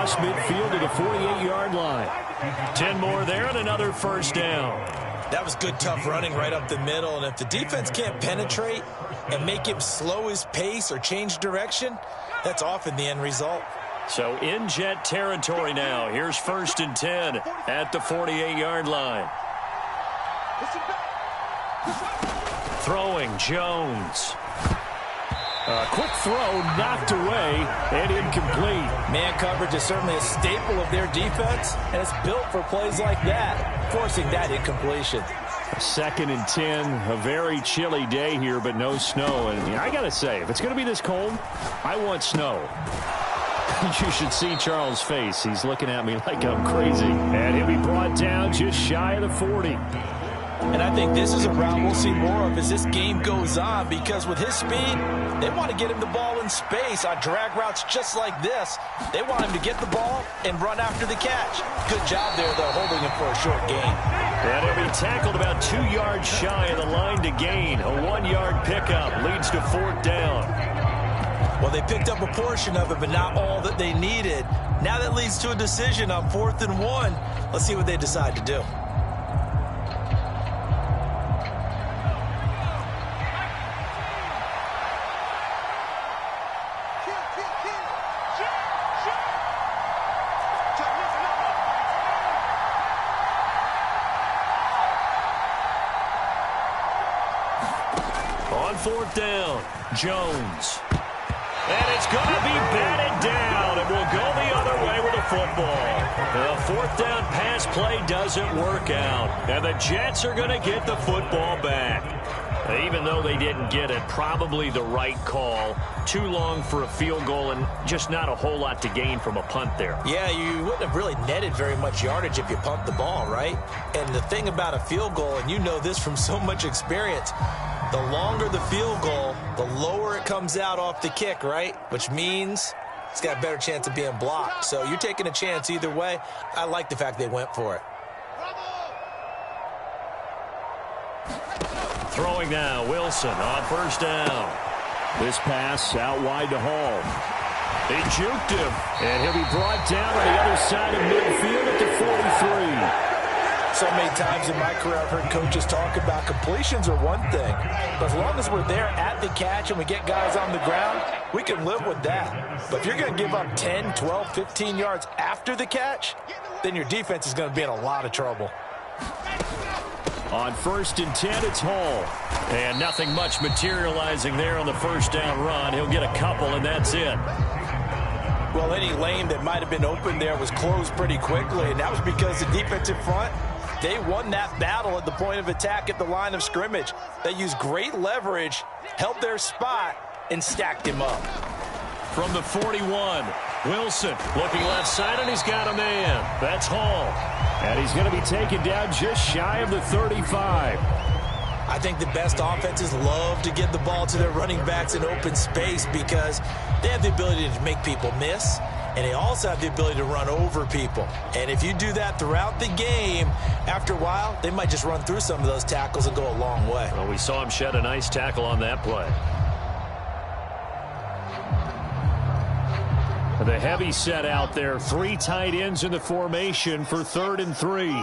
across midfield to the 48-yard line. 10 more there and another first down. That was good, tough running right up the middle. And if the defense can't penetrate and make him slow his pace or change direction, that's often the end result. So in jet territory now. Here's 1st and 10 at the 48-yard line. Throwing Jones. A quick throw knocked away and incomplete. Man coverage is certainly a staple of their defense, and it's built for plays like that, forcing that incompletion. 2nd and 10, a very chilly day here, but no snow. And I got to say, if it's going to be this cold, I want snow. You should see Charles' face. He's looking at me like I'm crazy. And he'll be brought down just shy of the 40. And I think this is a route we'll see more of as this game goes on, because with his speed, they want to get him the ball in space on drag routes just like this. They want him to get the ball and run after the catch. Good job there, though, holding him for a short gain. And he'll be tackled about 2 yards shy of the line to gain. A 1-yard pickup leads to 4th down. Well, they picked up a portion of it, but not all that they needed. Now that leads to a decision on 4th and 1. Let's see what they decide to do. On 4th down, Jones. And it's going to be batted down, and we'll go the other way with the football. The 4th down pass play doesn't work out, and the Jets are going to get the football back. Even though they didn't get it, probably the right call. Too long for a field goal and just not a whole lot to gain from a punt there. Yeah, you wouldn't have really netted very much yardage if you pumped the ball, right? And the thing about a field goal, and you know this from so much experience, the longer the field goal, the lower it comes out off the kick, right? Which means it's got a better chance of being blocked. So you're taking a chance either way. I like the fact they went for it. Throwing now, Wilson on 1st down. This pass out wide to Hall. They juked him, and he'll be brought down on the other side of midfield at the 43. So many times in my career I've heard coaches talk about completions are one thing, but as long as we're there at the catch and we get guys on the ground, we can live with that. But if you're going to give up 10, 12, 15 yards after the catch, then your defense is going to be in a lot of trouble. On 1st and 10, it's Hall. And nothing much materializing there on the 1st down run. He'll get a couple, and that's it. Well, any lane that might have been open there was closed pretty quickly, and that was because the defensive front, they won that battle at the point of attack at the line of scrimmage. They used great leverage, held their spot, and stacked him up. From the 41, Wilson looking left side, and he's got a man. That's Hall. And he's going to be taken down just shy of the 35. I think the best offenses love to get the ball to their running backs in open space because they have the ability to make people miss, and they also have the ability to run over people. And if you do that throughout the game, after a while, they might just run through some of those tackles and go a long way. Well, we saw him shed a nice tackle on that play. The heavy set out there. 3 tight ends in the formation for 3rd and 3.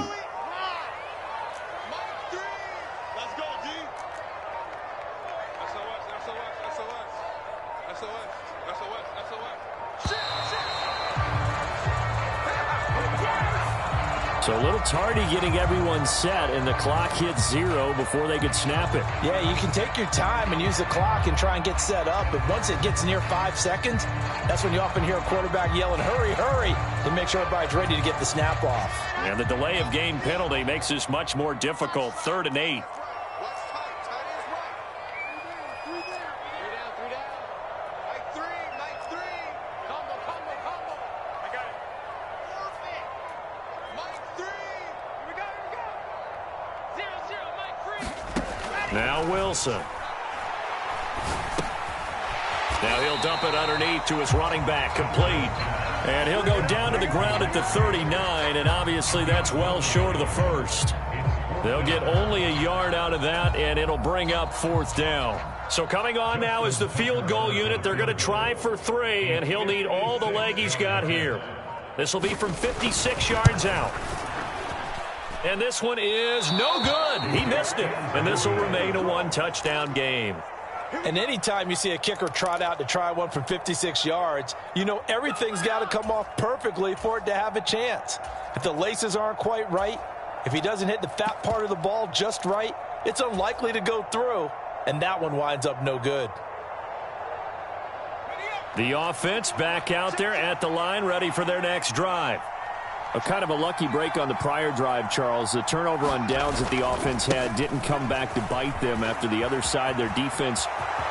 So a little tardy getting everyone set, and the clock hits 0 before they could snap it. Yeah, you can take your time and use the clock and try and get set up, but once it gets near 5 seconds, that's when you often hear a quarterback yelling, hurry, hurry, to make sure everybody's ready to get the snap off. And the delay of game penalty makes this much more difficult. 3rd and 8. Now Wilson. Now he'll dump it underneath to his running back, complete. And he'll go down to the ground at the 39, and obviously that's well short of the first. They'll get only a yard out of that, and it'll bring up 4th down. So coming on now is the field goal unit. They're going to try for 3, and he'll need all the leg he's got here. This will be from 56 yards out. And this one is no good. He missed it. And this will remain a one-touchdown game. And anytime you see a kicker trot out to try one from 56 yards, you know everything's got to come off perfectly for it to have a chance. If the laces aren't quite right, if he doesn't hit the fat part of the ball just right, it's unlikely to go through. And that one winds up no good. The offense back out there at the line, ready for their next drive. A kind of a lucky break on the prior drive, Charles. The turnover on downs that the offense had didn't come back to bite them after the other side. Their defense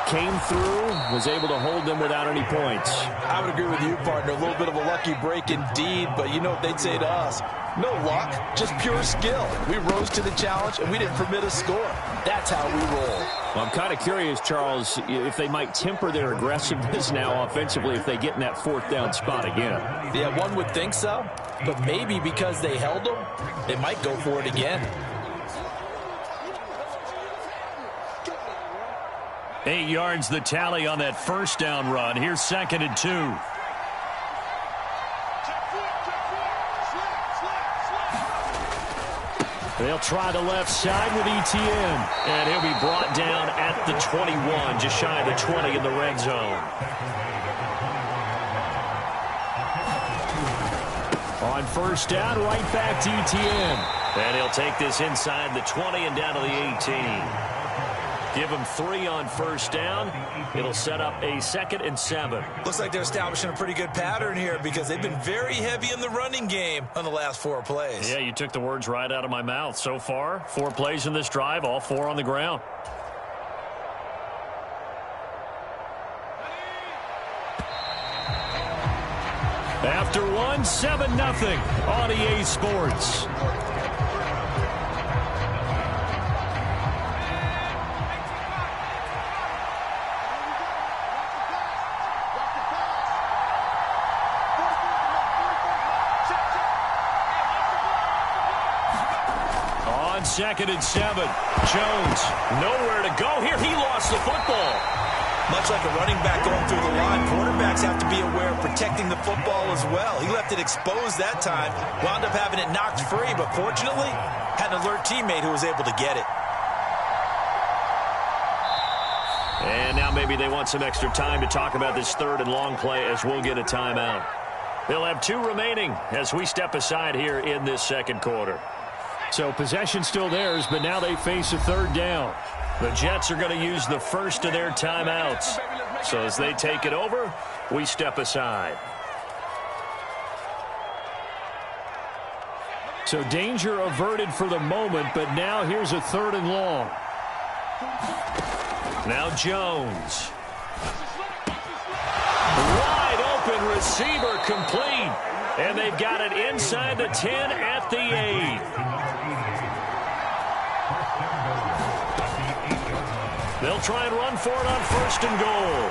came through, was able to hold them without any points. I would agree with you, partner. A little bit of a lucky break indeed, but you know what they'd say to us? No luck, just pure skill. We rose to the challenge, and we didn't permit a score. That's how we roll. Well, I'm kind of curious, Charles, if they might temper their aggressiveness now offensively if they get in that fourth down spot again. Yeah, one would think so, but maybe because they held them, they might go for it again. 8 yards the tally on that first down run. Here's 2nd and 2. They'll try the left side with Etienne. And he'll be brought down at the 21, just shy of the 20 in the red zone. On first down, right back to Etienne. And he'll take this inside the 20 and down to the 18. Give him 3 on first down. It'll set up a 2nd and 7. Looks like they're establishing a pretty good pattern here because they've been very heavy in the running game on the last 4 plays. Yeah, you took the words right out of my mouth. So far, 4 plays in this drive, all 4 on the ground. After one, 7-0 on EA Sports. On 2nd and 7, Jones nowhere to go here. He lost the football. Much like a running back going through the line, quarterbacks have to be aware of protecting the football as well. He left it exposed that time, wound up having it knocked free, but fortunately, had an alert teammate who was able to get it. And now maybe they want some extra time to talk about this 3rd and long play as we'll get a timeout. They'll have 2 remaining as we step aside here in this 2nd quarter. So possession still theirs, but now they face a 3rd down. The Jets are going to use the first of their timeouts. So as they take it over, we step aside. So danger averted for the moment, but now here's a 3rd and long. Now Jones. Wide open receiver complete. And they've got it inside the 10 at the 8. They'll try and run for it on 1st and goal.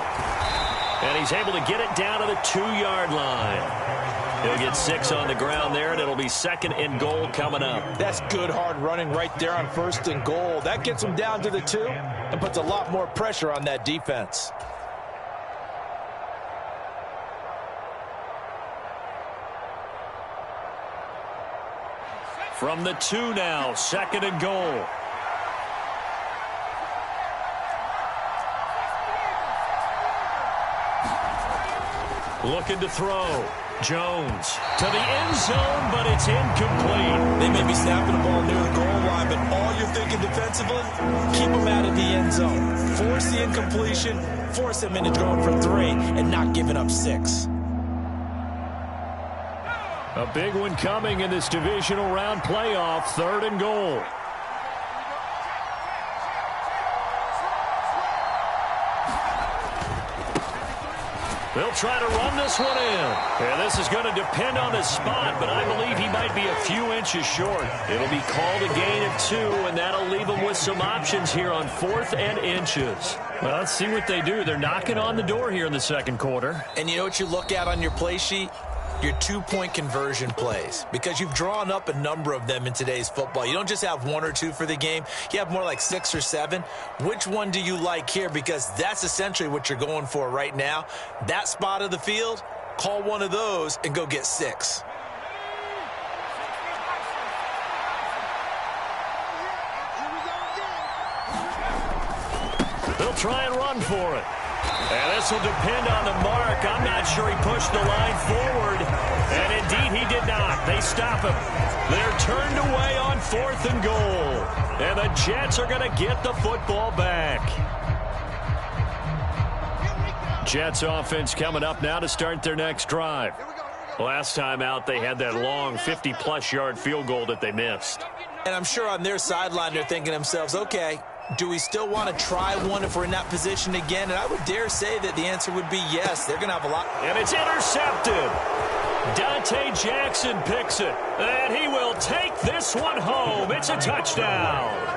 And he's able to get it down to the 2-yard line. He'll get 6 on the ground there, and it'll be 2nd and goal coming up. That's good hard running right there on 1st and goal. That gets him down to the 2 and puts a lot more pressure on that defense. From the 2 now, 2nd and goal. Looking to throw. Jones to the end zone, but it's incomplete. They may be snapping the ball near the goal line, but all you're thinking defensively, keep them out of the end zone. Force the incompletion, force them into going for 3, and not giving up 6. A big one coming in this divisional round playoff, 3rd and goal. They'll try to run this one in. And this is going to depend on the spot, but I believe he might be a few inches short. It'll be called a gain of 2, and that'll leave them with some options here on 4th and inches. Well, let's see what they do. They're knocking on the door here in the 2nd quarter. And you know what you look at on your play sheet? Your 2-point conversion plays, because you've drawn up a number of them in today's football. You don't just have 1 or 2 for the game. You have more like 6 or 7. Which one do you like here? Because that's essentially what you're going for right now. That spot of the field, call one of those and go get 6. He'll try and run for it. And this will depend on the mark. I'm not sure he pushed the line forward. And indeed, he did not. They stop him. They're turned away on 4th and goal. And the Jets are going to get the football back. Jets offense coming up now to start their next drive. Last time out, they had that long 50-plus yard field goal that they missed. And I'm sure on their sideline, they're thinking to themselves, okay, do we still want to try one if we're in that position again? And I would dare say that the answer would be yes. They're going to have a lot. And it's intercepted. Dante Jackson picks it. And he will take this one home. It's a touchdown.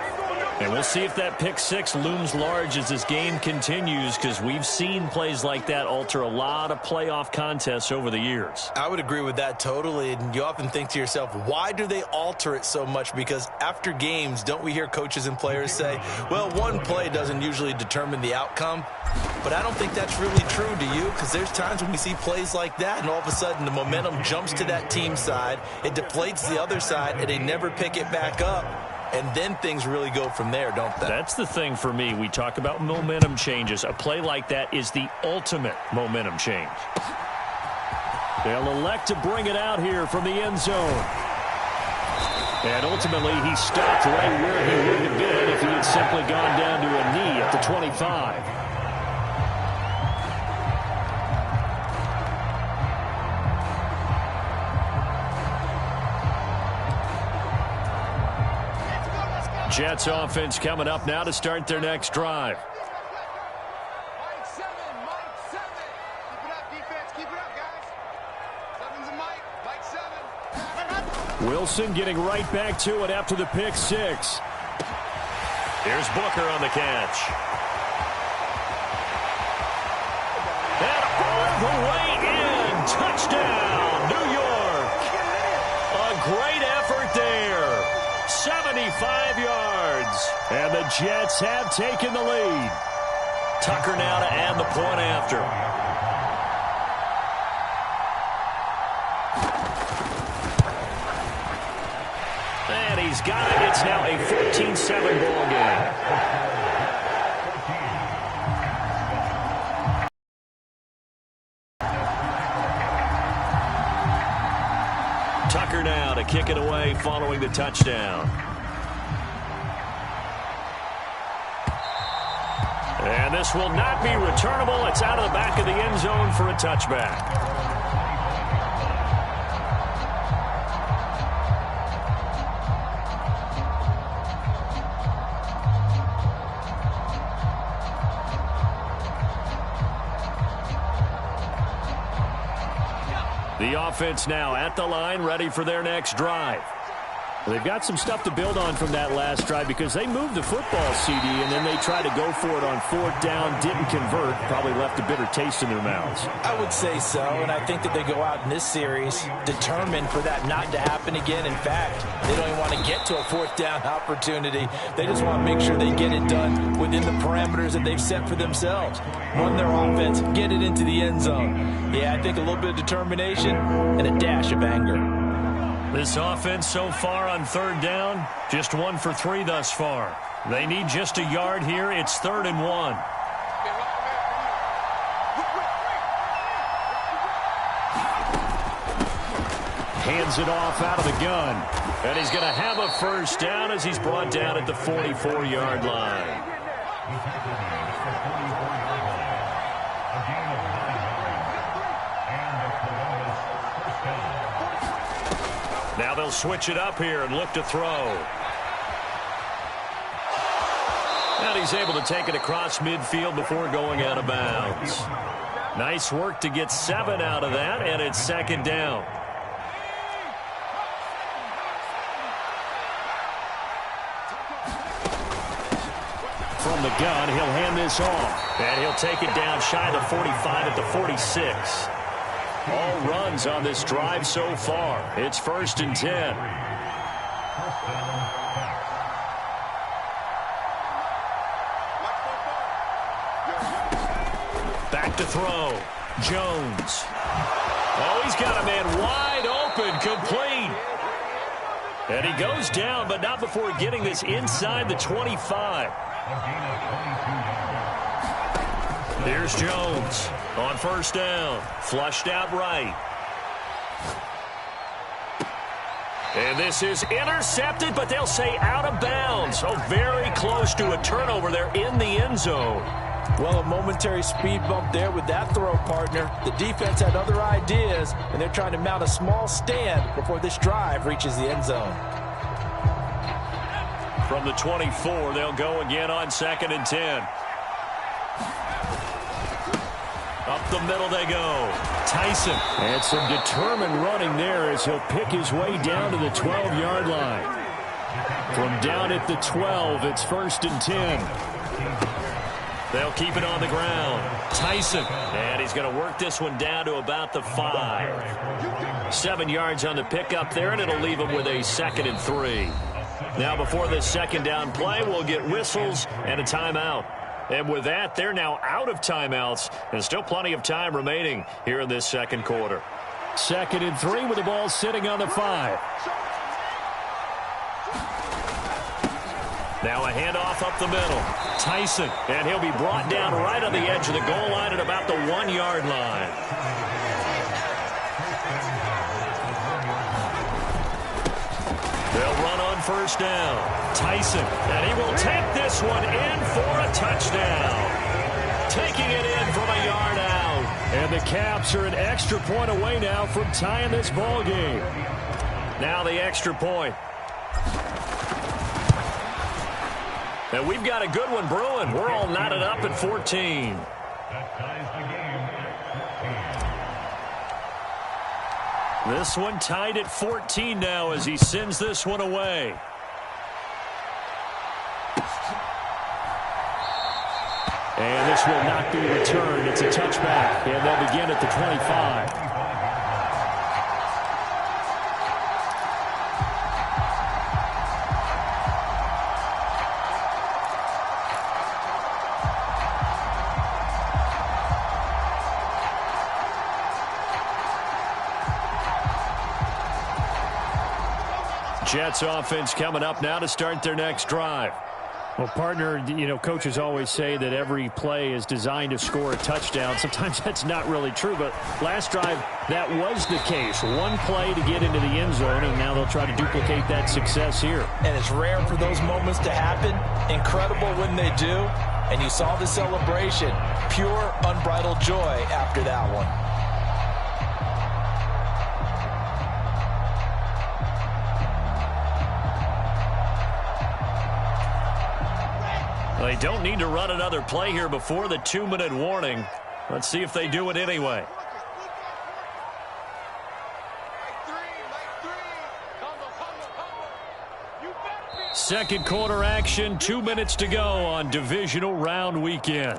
And we'll see if that pick six looms large as this game continues, because we've seen plays like that alter a lot of playoff contests over the years. I would agree with that totally. And you often think to yourself, why do they alter it so much? Because after games, don't we hear coaches and players say, well, one play doesn't usually determine the outcome. But I don't think that's really true, do you? Because there's times when we see plays like that, and all of a sudden the momentum jumps to that team side, it deflates the other side, and they never pick it back up. And then things really go from there, don't they? That's the thing for me. We talk about momentum changes. A play like that is the ultimate momentum change. They'll elect to bring it out here from the end zone. And ultimately, he stopped right where he would have been if he had simply gone down to a knee at the 25. Jets offense coming up now to start their next drive. Mike 7. Keep it up, defense. Keep it up, guys. 7's a Mike 7. Wilson getting right back to it after the pick six. Here's Booker on the catch. And all the way in. Touchdown, New York. A great effort there. 75 yards. And the Jets have taken the lead. Tucker now to add the point after. And he's got it. It's now a 14-7 ball game. Tucker now to kick it away following the touchdown. And this will not be returnable. It's out of the back of the end zone for a touchback. The offense now at the line, ready for their next drive. They've got some stuff to build on from that last drive because they moved the football, CD, and then they tried to go for it on 4th down, didn't convert, probably left a bitter taste in their mouths. I would say so, and I think that they go out in this series determined for that not to happen again. In fact, they don't even want to get to a 4th down opportunity. They just want to make sure they get it done within the parameters that they've set for themselves. Run their offense, get it into the end zone. Yeah, I think a little bit of determination and a dash of anger. This offense so far on 3rd down, just 1 for 3 thus far. They need just a yard here. It's 3rd and 1. Hands it off out of the gun. And he's going to have a first down as he's brought down at the 44-yard line. Now they'll switch it up here and look to throw. And he's able to take it across midfield before going out of bounds. Nice work to get 7 out of that, and it's 2nd down. From the gun, he'll hand this off. And he'll take it down shy of the 45 at the 46. All runs on this drive so far. It's 1st and 10. Back to throw. Jones. Oh, he's got a man wide open, complete. And he goes down, but not before getting this inside the 25. Here's Jones on first down. Flushed out right. And this is intercepted, but they'll say out of bounds. Oh, very close to a turnover there in the end zone. Well, a momentary speed bump there with that throw, partner. The defense had other ideas, and they're trying to mount a small stand before this drive reaches the end zone. From the 24, they'll go again on 2nd and 10. Up the middle they go. Tyson. And some determined running there as he'll pick his way down to the 12-yard line. From down at the 12, it's 1st and 10. They'll keep it on the ground. Tyson. And he's going to work this one down to about the 5. 7 yards on the pickup there, and it'll leave him with a 2nd and 3. Now, before this second down play, we'll get whistles and a timeout. And with that, they're now out of timeouts, and still plenty of time remaining here in this second quarter. 2nd and 3 with the ball sitting on the 5. Now a handoff up the middle. Tyson, and he'll be brought down right on the edge of the goal line at about the 1-yard line. They'll run on first down. Tyson, and he will take this one in for a touchdown. Taking it in from a yard out. And the Caps are an extra point away now from tying this ball game. Now the extra point. And we've got a good one brewing. We're all knotted up at 14. This one tied at 14 now as he sends this one away. And this will not be returned. It's a touchback, and they'll begin at the 25. Jets offense coming up now to start their next drive. Well, partner, you know, coaches always say that every play is designed to score a touchdown. Sometimes that's not really true, but last drive, that was the case. One play to get into the end zone, and now they'll try to duplicate that success here. And it's rare for those moments to happen. Incredible when they do. And you saw the celebration. Pure, unbridled joy after that one. They don't need to run another play here before the 2-minute warning. Let's see if they do it anyway. Second quarter action, 2 minutes to go on divisional round weekend.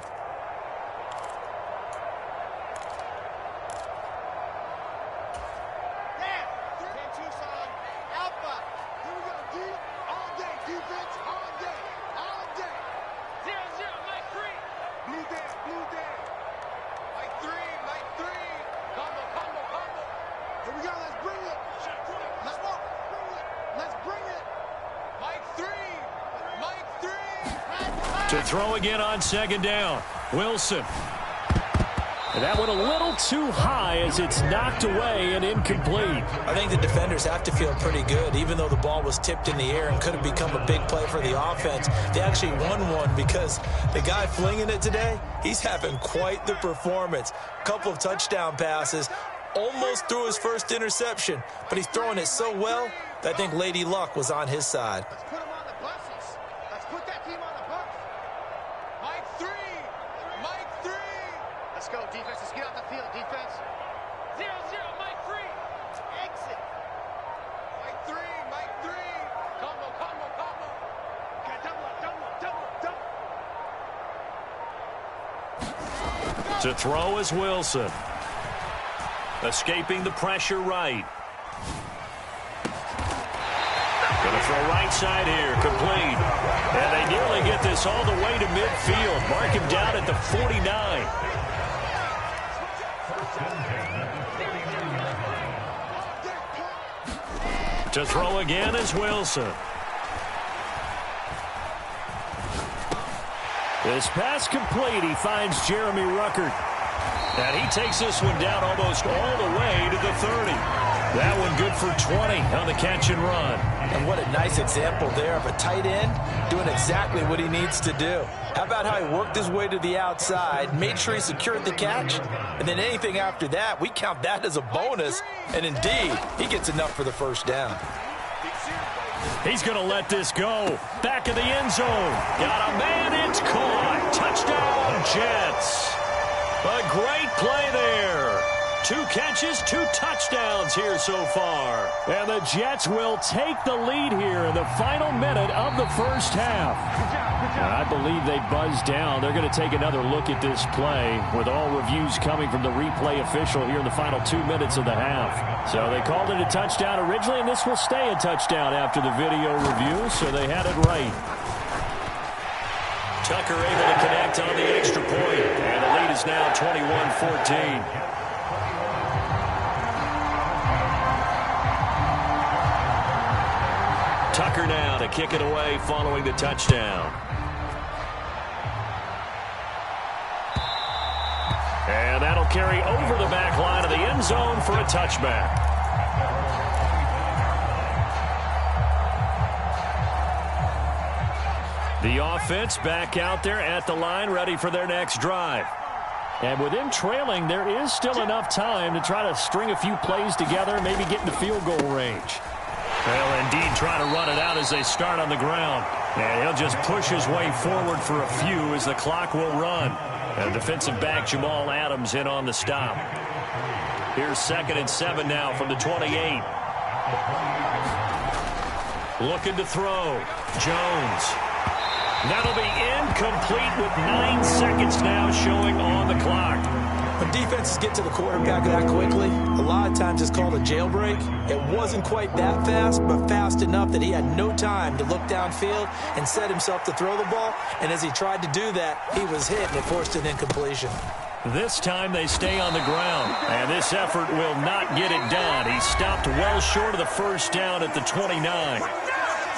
To throw again on second down. Wilson. And that one a little too high as it's knocked away and incomplete. I think the defenders have to feel pretty good. Even though the ball was tipped in the air and could have become a big play for the offense, they actually won one because the guy flinging it today, he's having quite the performance. Couple of touchdown passes, almost threw his first interception, but he's throwing it so well that I think Lady Luck was on his side. Let's put him on the buses. Let's put that team on the bus. Mike 3. Mike 3. Let's go, defense. Let's get off the field, defense. 0-0, Mike 3. Exit. Mike 3. Mike 3. Combo, combo, combo. Okay, double up, double up, double up, double up. To throw is Wilson. Escaping the pressure right. Going to throw right side here, complete. And they nearly get this all the way to midfield. Mark him down at the 49. To throw again is Wilson. This pass complete. He finds Jeremy Ruckert. And he takes this one down almost all the way to the 30. That one good for 20 on the catch and run. And what a nice example there of a tight end doing exactly what he needs to do. How about how he worked his way to the outside, made sure he secured the catch, and then anything after that, we count that as a bonus. And indeed, he gets enough for the first down. He's going to let this go. Back of the end zone. Got a man. It's caught. Touchdown, Jets. A great play there. 2 catches, 2 touchdowns here so far. And the Jets will take the lead here in the final minute of the first half. I believe they buzzed down. They're going to take another look at this play with all reviews coming from the replay official here in the final 2 minutes of the half. So they called it a touchdown originally, and this will stay a touchdown after the video review, so they had it right. Tucker able to connect on the extra point, and the lead is now 21-14. Tucker now to kick it away following the touchdown. And that'll carry over the back line of the end zone for a touchback. The offense back out there at the line, ready for their next drive. And with them trailing, there is still enough time to try to string a few plays together, maybe get into field goal range. They'll indeed try to run it out as they start on the ground. And he'll just push his way forward for a few as the clock will run. And defensive back Jamal Adams in on the stop. Here's 2nd and 7 now from the 28. Looking to throw. Jones. That'll be incomplete with 9 seconds now showing on the clock. When defenses get to the quarterback that quickly, a lot of times it's called a jailbreak. It wasn't quite that fast, but fast enough that he had no time to look downfield and set himself to throw the ball. And as he tried to do that, he was hit and it forced an incompletion. This time they stay on the ground, and this effort will not get it done. He stopped well short of the first down at the 29.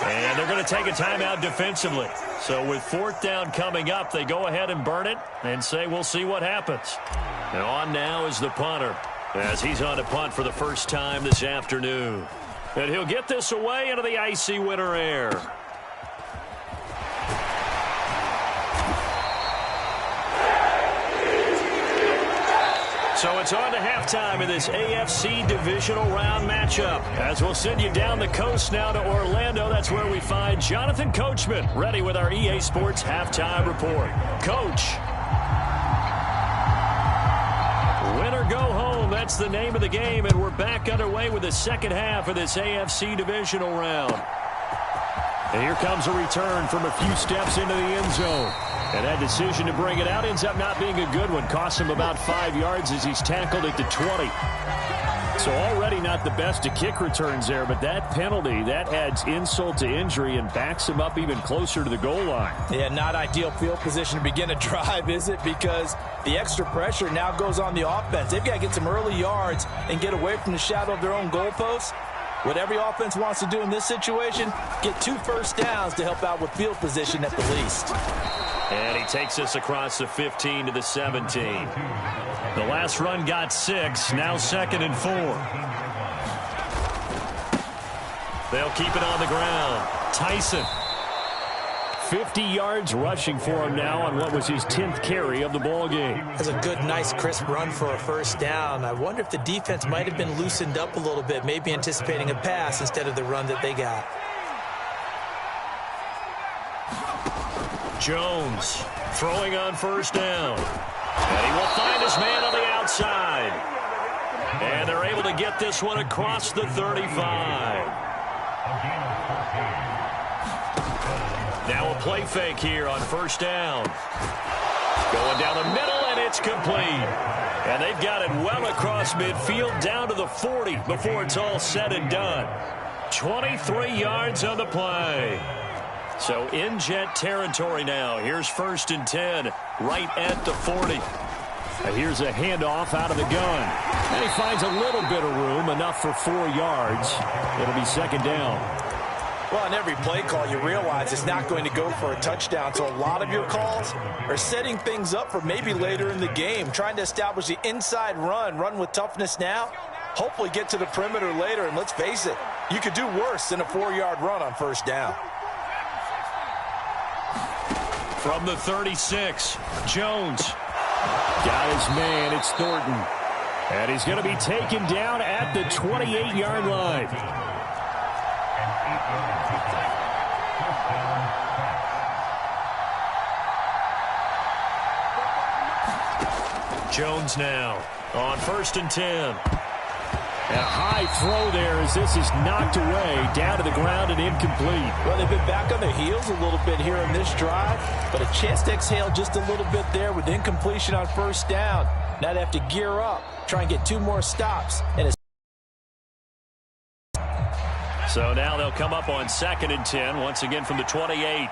And they're going to take a timeout defensively. So with 4th down coming up, they go ahead and burn it and say we'll see what happens. And on now is the punter as he's on to punt for the first time this afternoon. And he'll get this away into the icy winter air. So it's on to halftime in this AFC divisional round matchup. As we'll send you down the coast now to Orlando, that's where we find Jonathan Coachman ready with our EA Sports halftime report. Coach. Win or go home, that's the name of the game, and we're back underway with the second half of this AFC divisional round. And here comes a return from a few steps into the end zone. And that decision to bring it out ends up not being a good one. Costs him about 5 yards as he's tackled at the 20. So already not the best of kick returns there, but that penalty, that adds insult to injury and backs him up even closer to the goal line. Yeah, not ideal field position to begin a drive, is it? Because the extra pressure now goes on the offense. They've got to get some early yards and get away from the shadow of their own goalposts. What every offense wants to do in this situation, get 2 first downs to help out with field position at the least. And he takes us across the 15 to the 17. The last run got 6, now 2nd and 4. They'll keep it on the ground. Tyson. 50 yards rushing for him now on what was his 10th carry of the ball game. That's a good, nice, crisp run for a first down. I wonder if the defense might have been loosened up a little bit, maybe anticipating a pass instead of the run that they got. Jones throwing on first down. And he will find his man on the outside. And they're able to get this one across the 35. Now a play fake here on first down. Going down the middle, and it's complete. And they've got it well across midfield down to the 40 before it's all said and done. 23 yards on the play. So in Jet territory now. Here's 1st and 10 right at the 40. Here's a handoff out of the gun. And he finds a little bit of room, enough for 4 yards. It'll be 2nd down. Well, on every play call, you realize it's not going to go for a touchdown. So a lot of your calls are setting things up for maybe later in the game, trying to establish the inside run with toughness now, hopefully get to the perimeter later. And let's face it, you could do worse than a 4-yard run on first down. From the 36, Jones. Got his man, it's Thornton. And he's going to be taken down at the 28-yard line. Jones now on 1st and 10. A high throw there as this is knocked away, down to the ground and incomplete. Well, they've been back on their heels a little bit here in this drive, but a chance to exhale just a little bit there with incompletion on first down. Now they have to gear up, try and get 2 more stops. So now they'll come up on 2nd and 10, once again from the 28.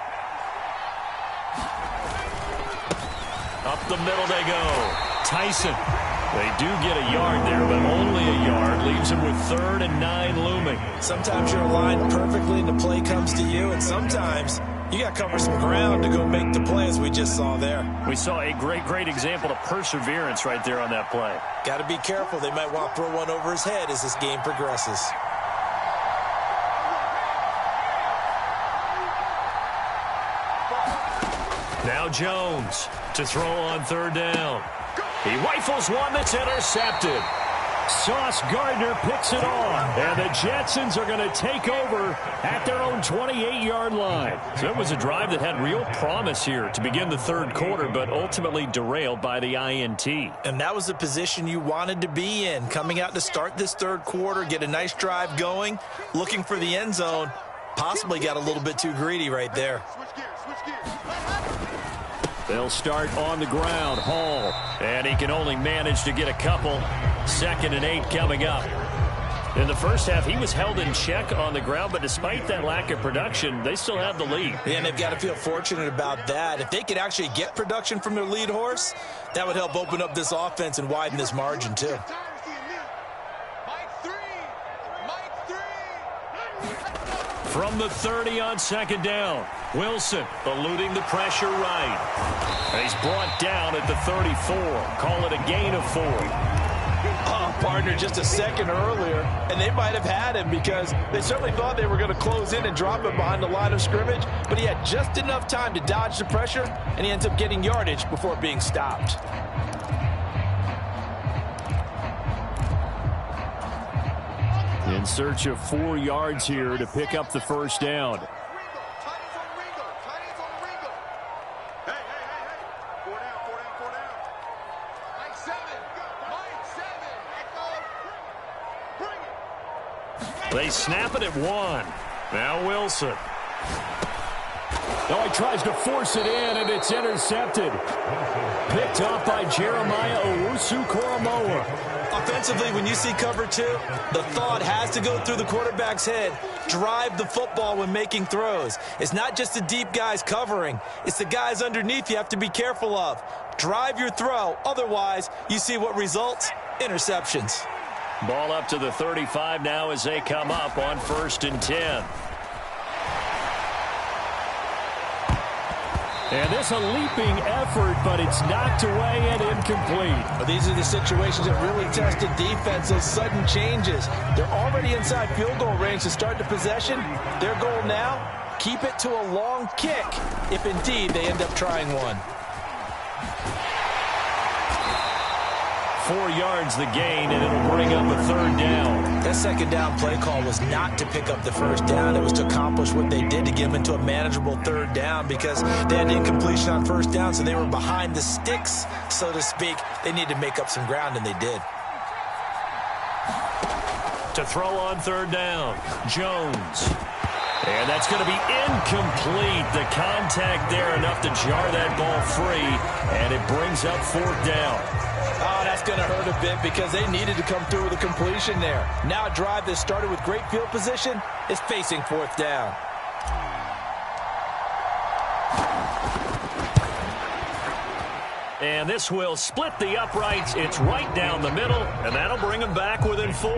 Up the middle they go. Tyson. They do get a yard there, but only a yard. Leaves them with 3rd and 9 looming. Sometimes you're aligned perfectly and the play comes to you, and sometimes you got to cover some ground to go make the play, as we just saw there. We saw a great example of perseverance right there on that play. Got to be careful. They might want to throw one over his head as this game progresses. Now Jones to throw on 3rd down. He rifles one that's intercepted. Sauce Gardner picks it off. And the Jetsons are going to take over at their own 28-yard line. So it was a drive that had real promise here to begin the 3rd quarter, but ultimately derailed by the INT. And that was the position you wanted to be in, coming out to start this 3rd quarter, get a nice drive going, looking for the end zone. Possibly got a little bit too greedy right there. They'll start on the ground. Hall. And he can only manage to get a couple. 2nd and 8 coming up. In the first half, he was held in check on the ground, but despite that lack of production, they still have the lead. Yeah, and they've got to feel fortunate about that. If they could actually get production from their lead horse, that would help open up this offense and widen this margin too. From the 30 on 2nd down, Wilson eluding the pressure right. And he's brought down at the 34. Call it a gain of 4. Oh, partner, just a second earlier, and they might have had him because they certainly thought they were going to close in and drop him behind the line of scrimmage, but he had just enough time to dodge the pressure, and he ends up getting yardage before being stopped. In search of 4 yards here to pick up the first down. They snap it at 1. Now Wilson. Oh, he tries to force it in, and it's intercepted. Picked up by Jeremiah Owusu-Koramoah. Offensively, when you see cover 2, the thought has to go through the quarterback's head. Drive the football when making throws. It's not just the deep guys covering. It's the guys underneath you have to be careful of. Drive your throw. Otherwise, you see what results? Interceptions. Ball up to the 35 now as they come up on 1st and 10. And this a leaping effort, but it's knocked away and incomplete. Well, these are the situations that really test a defense, those sudden changes. They're already inside field goal range to start the possession. Their goal now, keep it to a long kick, if indeed they end up trying one. 4 yards the gain, and it'll bring up a 3rd down. That 2nd down play call was not to pick up the first down. It was to accomplish what they did to get them into a manageable 3rd down because they had incompletion on first down, so they were behind the sticks, so to speak. They needed to make up some ground, and they did. To throw on 3rd down, Jones. And that's going to be incomplete. The contact there enough to jar that ball free, and it brings up 4th down. Oh, that's going to hurt a bit because they needed to come through with a completion there. Now a drive that started with great field position is facing 4th down. And this will split the uprights. It's right down the middle, and that'll bring them back within 4.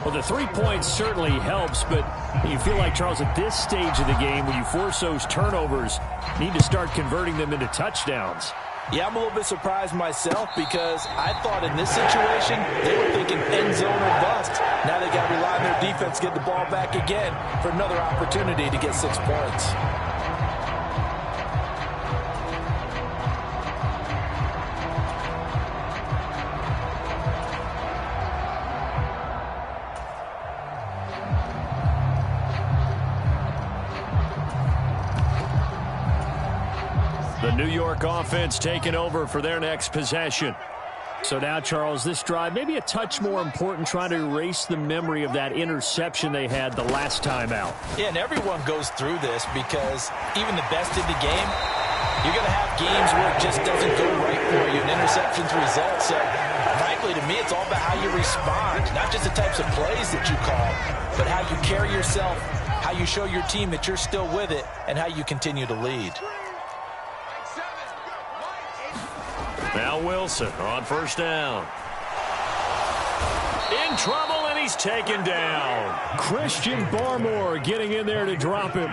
Well, the 3 points certainly helps, but you feel like, Charles, at this stage of the game, when you force those turnovers, need to start converting them into touchdowns. Yeah, I'm a little bit surprised myself because I thought in this situation they were thinking end zone or bust. Now they got to rely on their defense to get the ball back again for another opportunity to get 6 points. The New York offense taking over for their next possession. So now, Charles, this drive maybe a touch more important, trying to erase the memory of that interception they had the last time out. Yeah, and everyone goes through this because even the best in the game, you're going to have games where it just doesn't go right for you, and interceptions result. So, frankly, to me, it's all about how you respond, not just the types of plays that you call, but how you carry yourself, how you show your team that you're still with it, and how you continue to lead. Now Wilson on first down. In trouble, and he's taken down. Christian Barmore getting in there to drop him.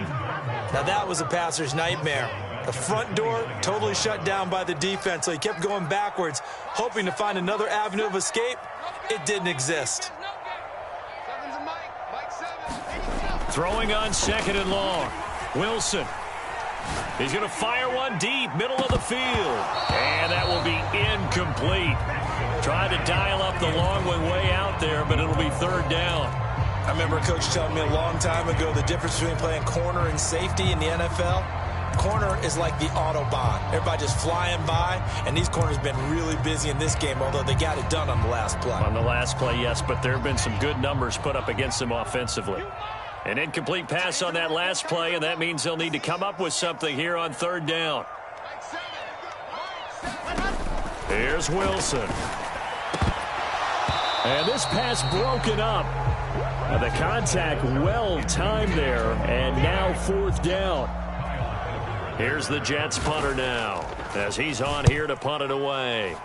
Now that was a passer's nightmare. The front door totally shut down by the defense, so he kept going backwards, hoping to find another avenue of escape. It didn't exist. Throwing on 2nd and long. Wilson. He's going to fire one deep, middle of the field. And that will be incomplete. Trying to dial up the long one way out there, but it'll be 3rd down. I remember a coach telling me a long time ago the difference between playing corner and safety in the NFL. Corner is like the Autobahn. Everybody just flying by, and these corners have been really busy in this game, although they got it done on the last play. On the last play, yes, but there have been some good numbers put up against them offensively. An incomplete pass on that last play, and that means they'll need to come up with something here on 3rd down. Here's Wilson. And this pass broken up. The contact well timed there, and now 4th down. Here's the Jets punter now, as he's on here to punt it away.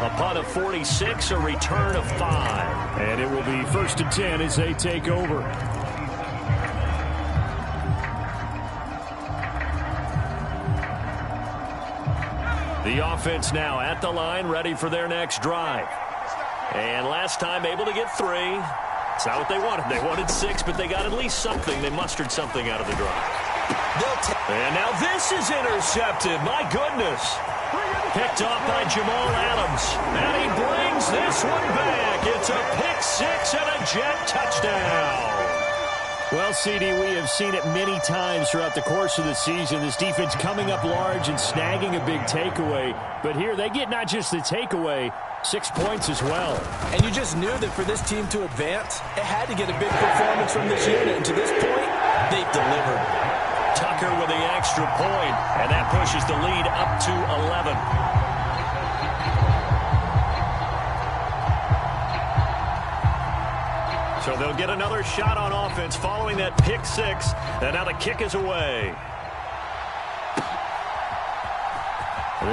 A punt of 46, a return of 5. And it will be 1st and 10 as they take over. The offense now at the line, ready for their next drive. And last time able to get 3. It's not what they wanted. They wanted 6, but they got at least something. They mustered something out of the drive. And now this is intercepted. My goodness. Picked off by Jamal Adams. And he brings this one back. It's a pick 6 and a Jet touchdown. Well, CD, we have seen it many times throughout the course of the season. This defense coming up large and snagging a big takeaway. But here they get not just the takeaway, 6 points as well. And you just knew that for this team to advance, it had to get a big performance from this unit. And to this point, they've delivered. Tucker with the extra point, and that pushes the lead up to 11. So they'll get another shot on offense following that pick 6, and now the kick is away.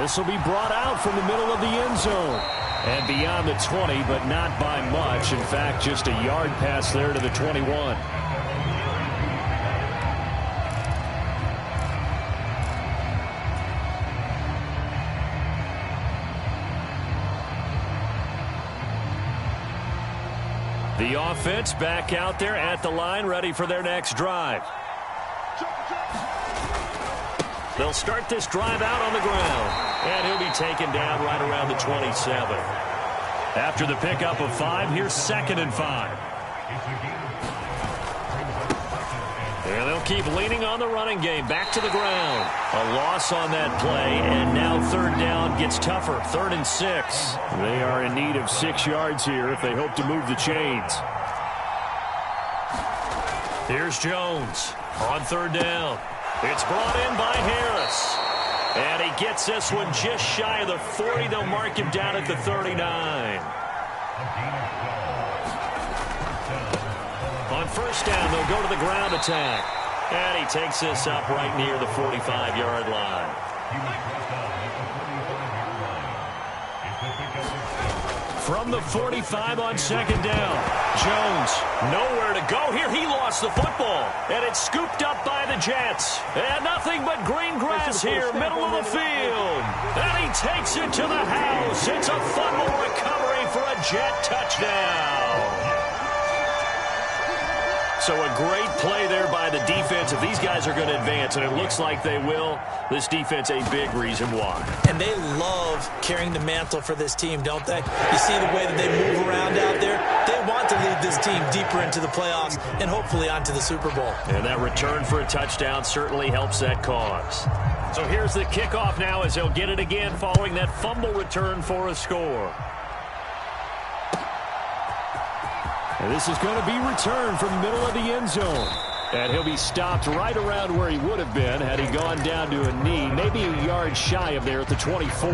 This will be brought out from the middle of the end zone. And beyond the 20, but not by much. In fact, just a yard pass there to the 21. The offense back out there at the line, ready for their next drive. They'll start this drive out on the ground, and he'll be taken down right around the 27. After the pickup of 5, here's 2nd and 5. And they'll keep leaning on the running game. Back to the ground. A loss on that play, and now 3rd down gets tougher. 3rd and 6. They are in need of 6 yards here if they hope to move the chains. Here's Jones on 3rd down. It's brought in by Harris. And he gets this one just shy of the 40. They'll mark him down at the 39. On 1st down, they'll go to the ground attack. And he takes this up right near the 45-yard line. From the 45 on second down. Jones, nowhere to go here. He lost the football, and it's scooped up by the Jets. And nothing but green grass here, middle of the field. And he takes it to the house. It's a fumble recovery for a Jet touchdown. So a great play there by the defense. If these guys are going to advance, and it looks like they will, this defense a big reason why. And they love carrying the mantle for this team, don't they? You see the way that they move around out there? They want to lead this team deeper into the playoffs and hopefully onto the Super Bowl. And that return for a touchdown certainly helps that cause. So here's the kickoff now as they'll get it again following that fumble return for a score. And this is going to be returned from the middle of the end zone. And he'll be stopped right around where he would have been had he gone down to a knee, maybe a yard shy of there at the 24.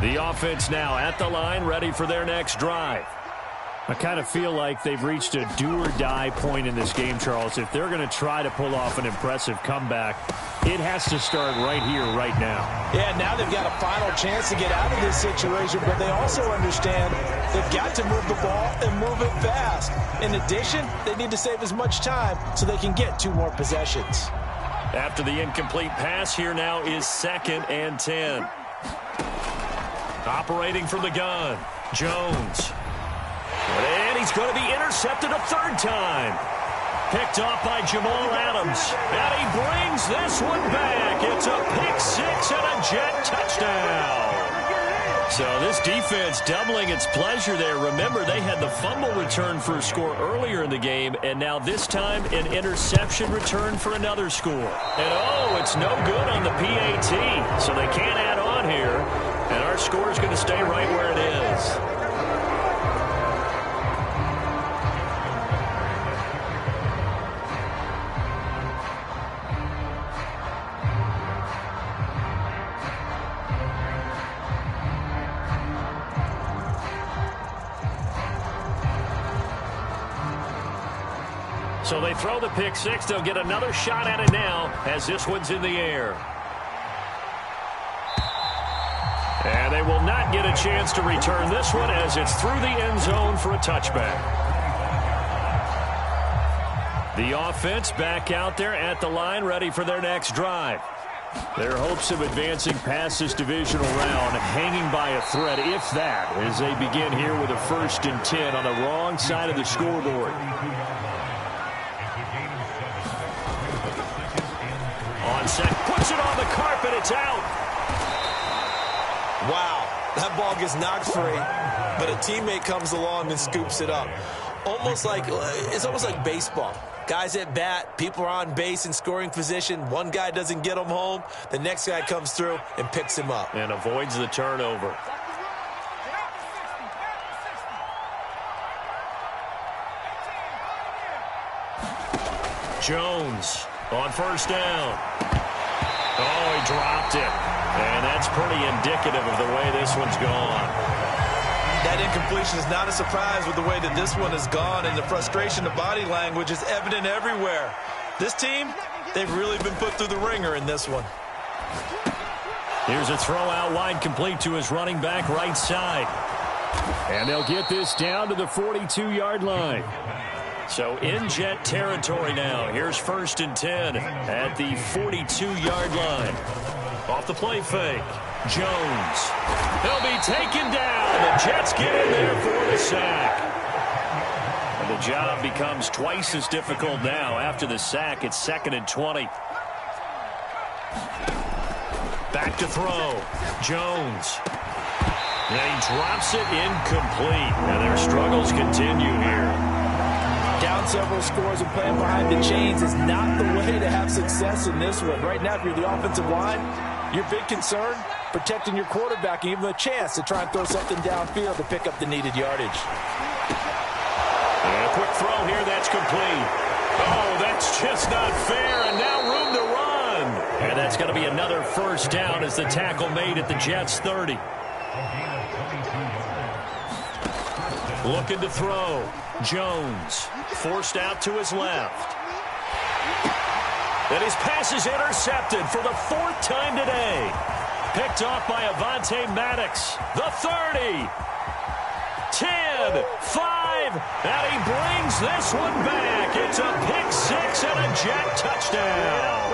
The offense now at the line, ready for their next drive. I kind of feel like they've reached a do-or-die point in this game, Charles. If they're going to try to pull off an impressive comeback, it has to start right here, right now. Yeah, now they've got a final chance to get out of this situation, but they also understand they've got to move the ball and move it fast. In addition, they need to save as much time so they can get 2 more possessions. After the incomplete pass, here now is 2nd and 10. Operating from the gun, Jones. And he's going to be intercepted a 3rd time. Picked off by Jamal Adams. And he brings this one back. It's a pick 6 and a Jet touchdown. So this defense doubling its pleasure there. Remember, they had the fumble return for a score earlier in the game, and now this time an interception return for another score. And oh, it's no good on the PAT, so they can't add on here. And our score is going to stay right where it is. So they throw the pick 6. They'll get another shot at it now as this one's in the air. And they will not get a chance to return this one as it's through the end zone for a touchback. The offense back out there at the line, ready for their next drive. Their hopes of advancing past this divisional round hanging by a thread, if that, as they begin here with a 1st and 10 on the wrong side of the scoreboard. On set, puts it on the carpet, it's out. Wow, that ball gets knocked free, but a teammate comes along and scoops it up. It's almost like baseball. Guys at bat, people are on base in scoring position. One guy doesn't get him home. The next guy comes through and picks him up. And avoids the turnover. Jones on 1st down. Oh, he dropped it. And that's pretty indicative of the way this one's gone. That incompletion is not a surprise with the way that this one has gone, and the frustration, the body language is evident everywhere. This team, they've really been put through the ringer in this one. Here's a throw out wide, complete to his running back right side. And they'll get this down to the 42-yard line. So in Jet territory now. Here's 1st and 10 at the 42-yard line. Off the play fake. Jones. He'll be taken down. The Jets get in there for the sack. And the job becomes twice as difficult now. After the sack, it's 2nd and 20. Back to throw. Jones. And he drops it incomplete. And their struggles continue here. Down several scores and playing behind the chains is not the way to have success in this one. Right now, if you're the offensive line, your big concern, protecting your quarterback and give him a chance to try and throw something downfield to pick up the needed yardage. And a quick throw here, that's complete. Oh, that's just not fair, and now room to run. And that's going to be another 1st down as the tackle made at the Jets' 30. Looking to throw. Jones forced out to his left. And his pass is intercepted for the 4th time today. Picked off by Avonte Maddox. The 30. 10, 5, and he brings this one back. It's a pick 6 and a Jet touchdown.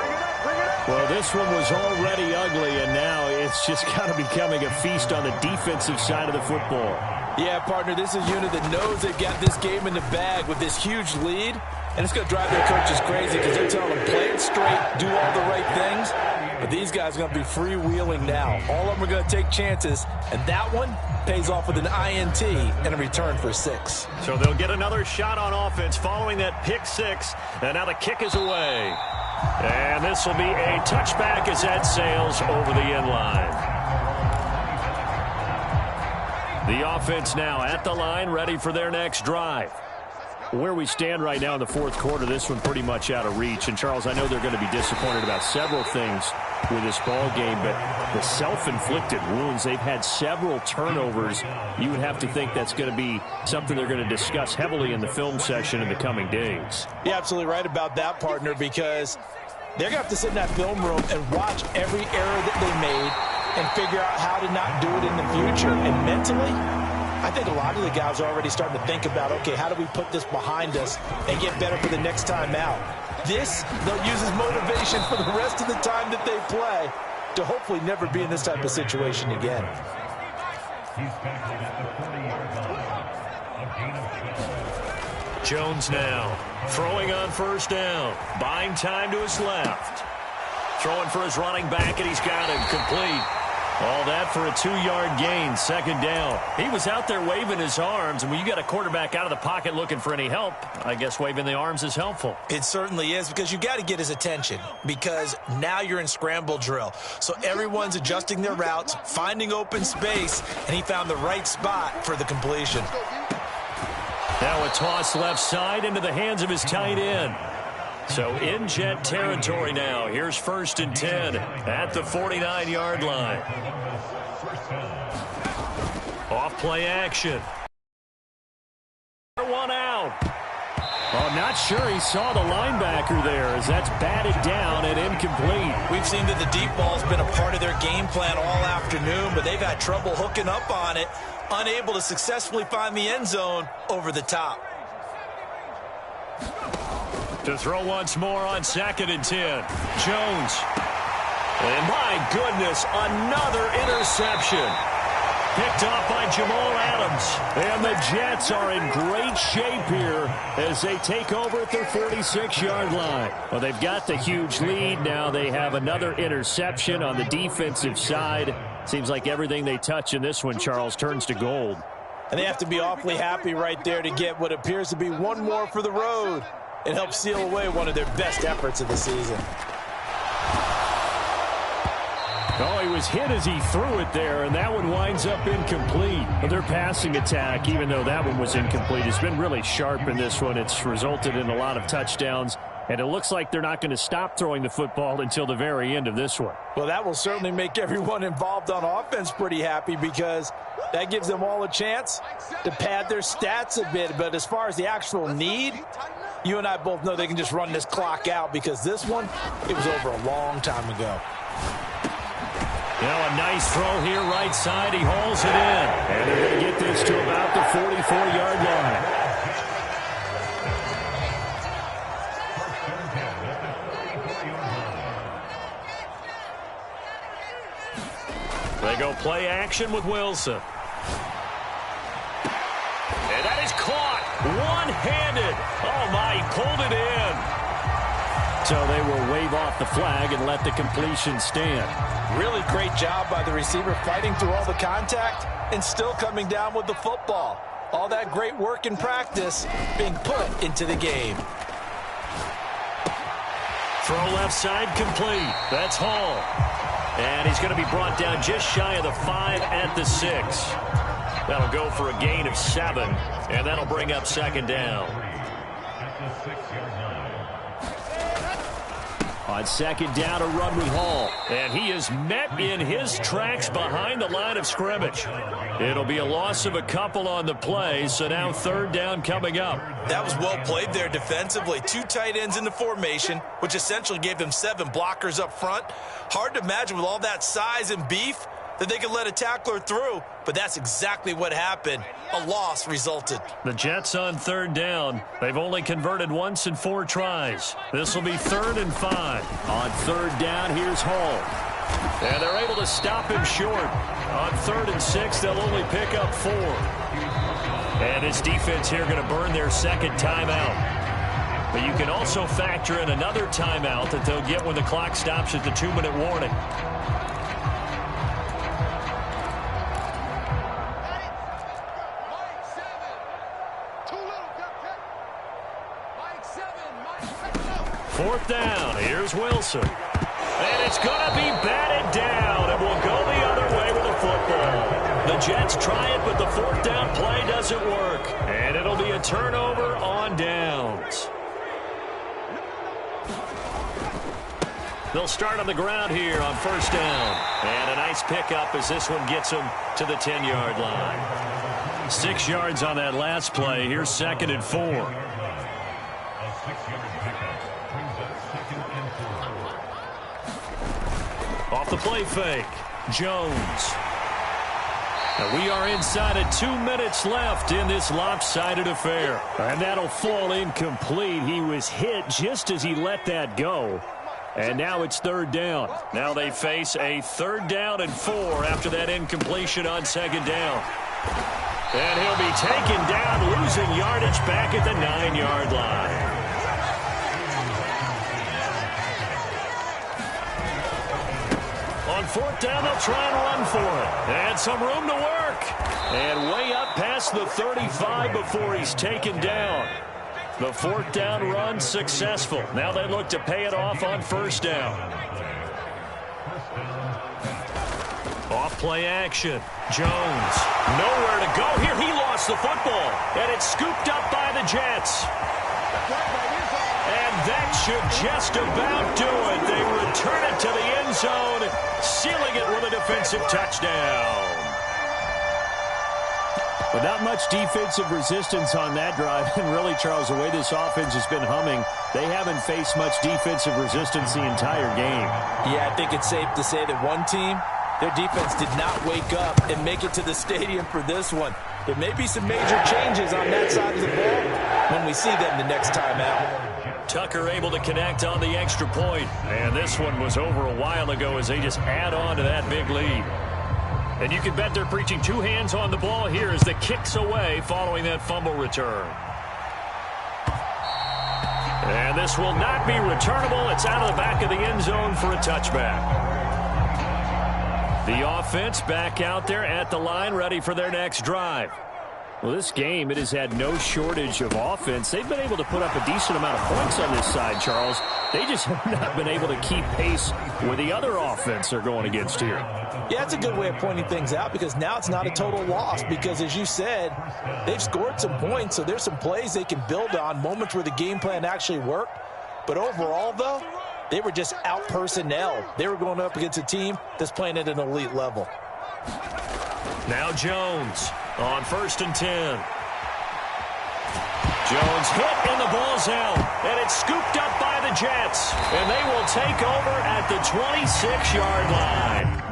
Well, this one was already ugly, and now it's just kind of becoming a feast on the defensive side of the football. Yeah, partner, this is a unit that knows they've got this game in the bag with this huge lead, and it's going to drive their coaches crazy because they're telling them play it straight, do all the right things, but these guys are going to be freewheeling now. All of them are going to take chances, and that one pays off with an INT and a return for 6. So they'll get another shot on offense following that pick 6, and now the kick is away. And this will be a touchback as that sails over the end line. The offense now at the line, ready for their next drive. Where we stand right now in the 4th quarter, this one pretty much out of reach. And, Charles, I know they're going to be disappointed about several things with this ball game, but the self-inflicted wounds, they've had several turnovers. You would have to think that's going to be something they're going to discuss heavily in the film session in the coming days. You're absolutely right about that, partner, because they're going to have to sit in that film room and watch every error that they made and figure out how to not do it in the future. And mentally, I think a lot of the guys are already starting to think about, okay, how do we put this behind us and get better for the next time out? This, they'll use as motivation for the rest of the time that they play to hopefully never be in this type of situation again. Jones now throwing on 1st down. Buying time to his left. Throwing for his running back, and he's got him complete. All that for a 2-yard gain, 2nd down. He was out there waving his arms, and when you got a quarterback out of the pocket looking for any help, I guess waving the arms is helpful. It certainly is, because you got to get his attention, because now you're in scramble drill. So everyone's adjusting their routes, finding open space, and he found the right spot for the completion. Now a toss left side into the hands of his tight end. So in Jet territory now. Here's 1st and 10 at the 49-yard line. Off play action. One out. Oh, not sure he saw the linebacker there as that's batted down and incomplete. We've seen that the deep ball's been a part of their game plan all afternoon, but they've had trouble hooking up on it, unable to successfully find the end zone over the top. To throw once more on 2nd and 10. Jones. And my goodness, another interception. Picked off by Jamal Adams. And the Jets are in great shape here as they take over at their 46-yard line. Well, they've got the huge lead. Now they have another interception on the defensive side. Seems like everything they touch in this one, Charles, turns to gold. And they have to be awfully happy right there to get what appears to be one more for the road. It helps seal away one of their best efforts of the season. Oh, he was hit as he threw it there, and that one winds up incomplete. But their passing attack, even though that one was incomplete, has been really sharp in this one. It's resulted in a lot of touchdowns, and it looks like they're not going to stop throwing the football until the very end of this one. Well, that will certainly make everyone involved on offense pretty happy, because that gives them all a chance to pad their stats a bit. But as far as the actual need, you and I both know they can just run this clock out, because this one, it was over a long time ago. Now a nice throw here right side. He hauls it in. And they're going to get this to about the 44-yard line. They go play action with Wilson. And that is caught one-handed. Oh, my, he pulled it in. So they will wave off the flag and let the completion stand. Really great job by the receiver, fighting through all the contact and still coming down with the football. All that great work in practice being put into the game. Throw left side complete. That's Hall. And he's going to be brought down just shy of the 5 at the 6. That'll go for a gain of 7, and that'll bring up 2nd down. On second down, a run with Hall. And he is met in his tracks behind the line of scrimmage. It'll be a loss of a couple on the play, so now third down coming up. That was well played there defensively. 2 tight ends in the formation, which essentially gave them 7 blockers up front. Hard to imagine with all that size and beef that they could let a tackler through, but that's exactly what happened. A loss resulted. The Jets on third down. They've only converted once in 4 tries. This will be 3rd and 5. On third down, here's Hall. And they're able to stop him short. On 3rd and 6, they'll only pick up 4. And this defense here going to burn their second timeout. But you can also factor in another timeout that they'll get when the clock stops at the 2-minute warning. Fourth down. Here's Wilson. And it's going to be batted down, and we'll go the other way with the football. The Jets try it, but the fourth down play doesn't work. And it'll be a turnover on downs. They'll start on the ground here on first down. And a nice pickup as this one gets them to the 10-yard line. 6 yards on that last play. Here's 2nd and 4. Off the play fake, Jones. And we are inside of 2 minutes left in this lopsided affair. And that'll fall incomplete. He was hit just as he let that go. And now it's third down. Now they face a 3rd down and 4 after that incompletion on 2nd down. And he'll be taken down, losing yardage back at the 9-yard line. On 4th down, they'll try and run for it. And some room to work. And way up past the 35 before he's taken down. The 4th down run successful. Now they look to pay it off on 1st down. Off play action. Jones. Nowhere to go here. He lost the football. And it's scooped up by the Jets. And that should just about do it. They return it to the end zone, sealing it with a defensive touchdown. But not much defensive resistance on that drive. And really, Charles, the way this offense has been humming, they haven't faced much defensive resistance the entire game. Yeah, I think it's safe to say that one team, their defense did not wake up and make it to the stadium for this one. There may be some major changes on that side of the ball when we see them the next time out. Tucker able to connect on the extra point. And this one was over a while ago as they just add on to that big lead. And you can bet they're preaching 2 hands on the ball here as the kick's away following that fumble return. And this will not be returnable. It's out of the back of the end zone for a touchback. The offense back out there at the line, ready for their next drive. Well, this game, it has had no shortage of offense. They've been able to put up a decent amount of points on this side, Charles. They just have not been able to keep pace with the other offense they're going against here. Yeah, that's a good way of pointing things out because now it's not a total loss because, as you said, they've scored some points, so there's some plays they can build on, moments where the game plan actually worked. But overall, though, they were just out-personnel. They were going up against a team that's playing at an elite level. Now Jones on 1st and 10. Jones hit and the ball's out. And it's scooped up by the Jets. And they will take over at the 26-yard line.